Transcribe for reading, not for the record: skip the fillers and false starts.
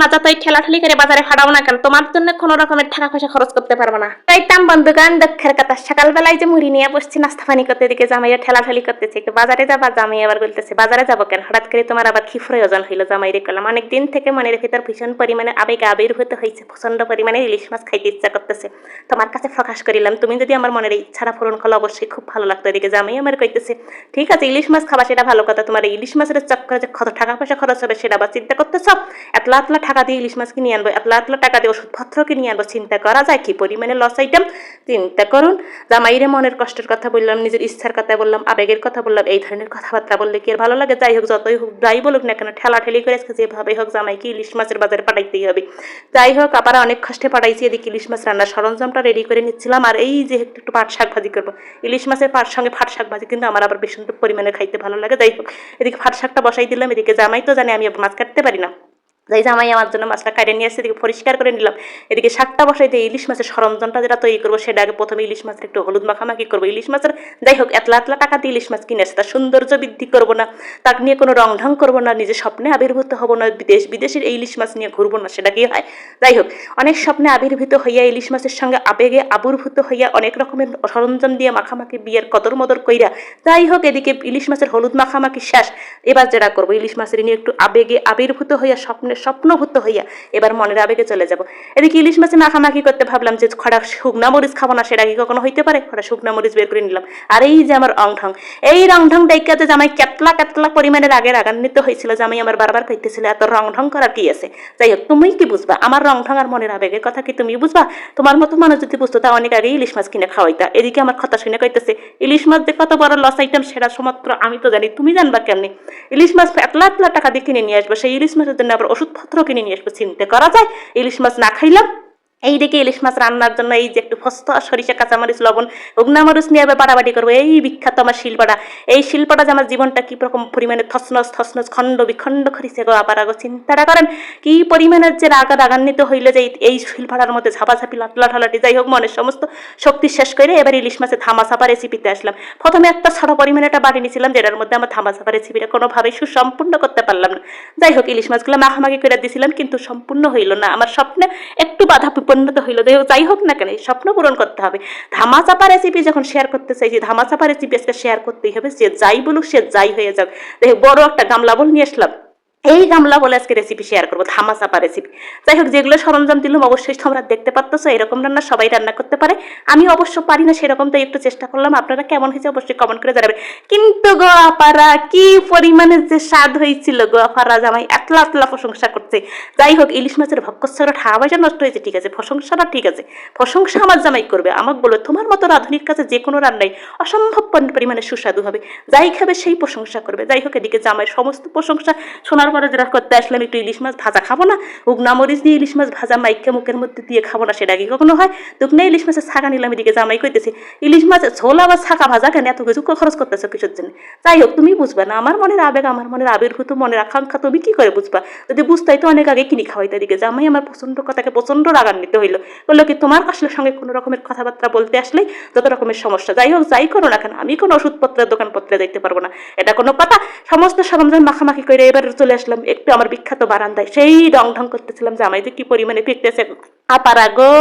না যতই ঠেলাঠেলি করে বাজারে ফাটাও না কেন, তোমার জন্য কোনো রকমের টাকা পয়সা খরচ করতে পারবো না। তাইতাম বন্ধুগান দুঃখের কথা, সকালবেলায় যে মুড়ি নিয়ে বসছি নাস্তা পানি করতে, দিকে জামাইয়া ঠেলাঠেলি করতেছে একটু বাজারে যাবা। জামাই আবার বলতেছে বাজারে যাবো কেন, হঠাৎ করে তোমার আবার কি প্রয়োজন হইলো? জামাইরে করলাম অনেকদিন থেকে মনের ভিতর ভীষণ পরিমাণে আবির্ভূত হয়েছে, প্রচন্ড পরিমাণে ইলিশ মাছ খাইতে ইচ্ছা করতেছে। তোমার কাছে প্রকাশ করিলাম, তুমি যদি আমার মনের ইচ্ছাটা পূরণ করলে অবশ্যই খুব ভালো লাগতো। এদিকে জামাই আমার কইতেছে ঠিক আছে ইলিশ মাছ খাবা সেটা ভালো কথা, তোমার ইলিশ মাছের চক্করে যে কত টাকা পয়সা খরচ হবে সেটা আবার চিন্তা করতেছ? এতলা এতলা টাকা দিয়ে ইলিশ মাছ কিনে আনবো, এতলা এতলা টাকা দিয়ে ওষুধপত্র কিনে আনবো, চিন্তা করা যায় কি পরিমাণে লস আইটেম? চিন্তা করুন। জামাইরে মনের কষ্টের কথা বললাম, নিজের ইচ্ছার কথা বললাম, আবেগের কথা বললাম, এই ধরনের কথাবার্তা বললে কি আর ভালো লাগে? যাই হোক, যতই হোক যাই বলুক না কেন, ঠেলাঠেলি করে যেভাবে হোক জামাইকে ইলিশ মাছের বাজারে পাঠাইতেই হবে। যাই হোক, আবার অনেক কষ্টে পাঠাইছি। এদিকে ইলিশ মাছ রান্নার সরঞ্জামটা রেডি করে নিচ্ছিলাম, আর এই যে একটু পাট শাক ভাজি করবো। ইলিশ মাছের পাট সঙ্গে ফাট শাক ভাজি কিন্তু আমার আবার ভীষণ পরিমাণে খাইতে ভালো লাগে। যাই হোক, এদিকে ফাট শাকটা বসাই দিলাম। এদিকে জামাই তো জানে আমি মাছ কাটতে পারি না, যাই জামাই আমার জন্য মাছটা কাটে নিয়ে আসছে, এদিকে পরিষ্কার করে নিলাম। এদিকে শাকটা বসাই দিয়ে ইলিশ মাছের সরঞ্জামটা যেটা তৈরি করবো সেটা আগে প্রথমে ইলিশ মাছের একটু হলুদ মাখামাখি করবো। ইলিশ মাছের যাই হোক এতলা এতলা টাকা দিয়ে ইলিশ মাছ কিনেছে, তার সৌন্দর্য বৃদ্ধি করবো না, তাকে নিয়ে কোনো রং ঢং করবো না, নিজের স্বপ্নে আবির্ভূত হবো না, বিদেশের এই ইলিশ মাছ নিয়ে ঘুরবো না, সেটা কি হয়? যাই হোক, অনেক স্বপ্নে আবির্ভূত হইয়া ইলিশ মাছের সঙ্গে আবেগে আবির্ভূত হইয়া অনেক রকমের সরঞ্জাম দিয়ে মাখামাখি বিয়ের কদর মদর কইরা। যাই হোক, এদিকে ইলিশ মাছের হলুদ মাখামাখি শেষ। এবার যেটা করবো, ইলিশ মাছের নিয়ে একটু আবেগে আবির্ভূত হইয়া স্বপ্নভূত হইয়া এবার মনের আবেগে চলে যাব। এদিকে ইলিশ মাছে মাখামাখি করতে ভাবলাম যে খড়া শুকনা মরিচ খাবো না, সেটা কি কখনো হইতে পারে? খড়া শুকনা মরিচ বের করে নিলাম। আর এই যে আমার অংঠং, এই রংঢং ডাইকা যে জামাই কেতলা কেতলা পরিমাণে রাগান্বিত হয়েছিল, জামাই আমার বারবার কইতেছিল এত রংঢং করার কি আছে? যাই হোক, তুমি কি বুঝবা আমার রংঢং আর মনের আবেগের কথা? কি তুমি বুঝবা? তোমার মতো মানুষ যদি বুঝতো তা অনেক আগে ইলিশ মাছ কিনে খাওয়াইতা। এদিকে আমার কথা শুনে কইতেছে ইলিশ মাছ যে কত বড় লস আইটেম সেটা সমস্ত আমি তো জানি, তুমি জানবা কেমনি? ইলিশ মাছ এতলা এতলা টাকা দিয়ে কিনে নিয়ে আসবো, সেই ইলিশ মাছের জন্য আবার ওষুধপত্র কিনে নিয়ে আসবো, চিন্তা করা যায়? ইলিশ মাছ না খাইলাম। এই দিকে ইলিশ মাছ রান্নার জন্য এই যে একটু ফস্ত সরিষা কাঁচামরিচ লবণ উগনা মরিচ নিয়ে আবার বাড়াবাড়ি করবো। এই বিখ্যাত আমার শিলপাড়া, এই শিলপাড়া যে আমার জীবনটা কি রকম পরিমাণে থসনস খণ্ড বিখণ্ড করিছে গো। আবার আগো চিন্তাটা করেন কি পরিমাণের যে রাগান্বিত হইলে যে এই শিলপাড়ার মধ্যে ঝাপাঝাপি লাঠলাঠি। যাই হোক, মনের সমস্ত শক্তি শেষ করে এবার ইলিশ মাছের ধামাচাপা রেসিপিতে আসলাম। প্রথমে একটা ছোট পরিমাণে একটা বাড়ি নিয়েছিলাম, যেটার মধ্যে আমার ধামাচাপা রেসিপিটা কোনোভাবেই সুসম্পূর্ণ করতে পারলাম না। যাই হোক, ইলিশ মাছগুলো মাখামাখি করে দিয়েছিলাম, কিন্তু সম্পূর্ণ হইল না। আমার স্বপ্নে একটু বাধা বিপন্নত হইল। যাই হোক না কেন, স্বপ্ন পূরণ করতে হবে। ধামাচাপা রেসিপি যখন শেয়ার করতে চাইছি, ধামাচাপা রেসিপি আজকে শেয়ার করতেই হবে। সে যাই বলুক, সে যাই হয়ে যাক। দেখো, বড় একটা গামলা বল নিয়ে আসলাম, এই গামলা বলে আজকে রেসিপি শেয়ার করবো, ধামাচাপা রেসিপি। যাই হোক, যেগুলো সরঞ্জাম দিলাম অবশ্যই তোমরা দেখতে পারতেছো, এরকম রান্না সবাই রান্না করতে পারে। আমি অবশ্য পারি না সেরকম, তাই একটু চেষ্টা করলাম। আপনারা কেমন হয়েছে অবশ্যই কমেন্ট করে জানাবেন। কিন্তু গো আপারা, কি পরিমাণে যে স্বাদ হয়েছিল গো আপারা, জামাই এতলা এতলা প্রশংসা করছে। যাই হোক, ইলিশ মাছের ভক্কচ্ছরা টাকা পয়সা নষ্ট হয়েছে ঠিক আছে, প্রশংসাটা ঠিক আছে, প্রশংসা আমার জামাই করবে। আমাকে বলো তোমার মতো রাঁধুনির কাছে যে কোনো রান্নাই অসম্ভব পরিমাণে সুস্বাদু হবে, যাই খাবে সেই প্রশংসা করবে। যাই হোক, এদিকে জামাইয়ের সমস্ত প্রশংসা শোনার পরে যেটা করতে আসলাম, একটু ইলিশ মাছ ভাজা খাবো না, উগনা মরিচ দিয়ে ইলিশ মাছ ভাজা মাইকে মুখের মধ্যে দিয়ে খাবো না, সেটা কি কখনো হয়? দুগনা ইলিশ মাছের ছাকা নিলাম। এদিকে জামাই কইতেছে ইলিশ মাছের ঝোল আবার ছাকা ভাজা কেন, এত কিছু খরচ করতেছো কিসের জন্য? যাই হোক, তুমি বুঝবা না আমার মনের আবেগ, আমার মনের আবির্ভূত মনের আকাঙ্ক্ষা তুমি কি করে বুঝবা? যদি বুঝতাই তো অনেক আগে কিনে খাওয়াইতে। এদিকে জামাই আমার প্রচন্ড কথাকে প্রচন্ড রাগান্বিত হইলো, বললো কি তোমার আসলে সঙ্গে কোনো রকমের কথাবার্তা বলতে আসলেই যত রকমের সমস্যা। যাই হোক, যাই করো না কেন, আমি কোনো ওষুধপত্রের দোকানপত্রে দেখতে পারবো না, এটা কোনো কথা? সমস্ত সরঞ্জাম মাখামাখি করে এবার চলে আসলাম একটু আমার বিখ্যাত বারান্দায়। সেই রং ঢং করতেছিলাম, জামাই যে কি পরিমাণে ফিরতেছে আপারা গো।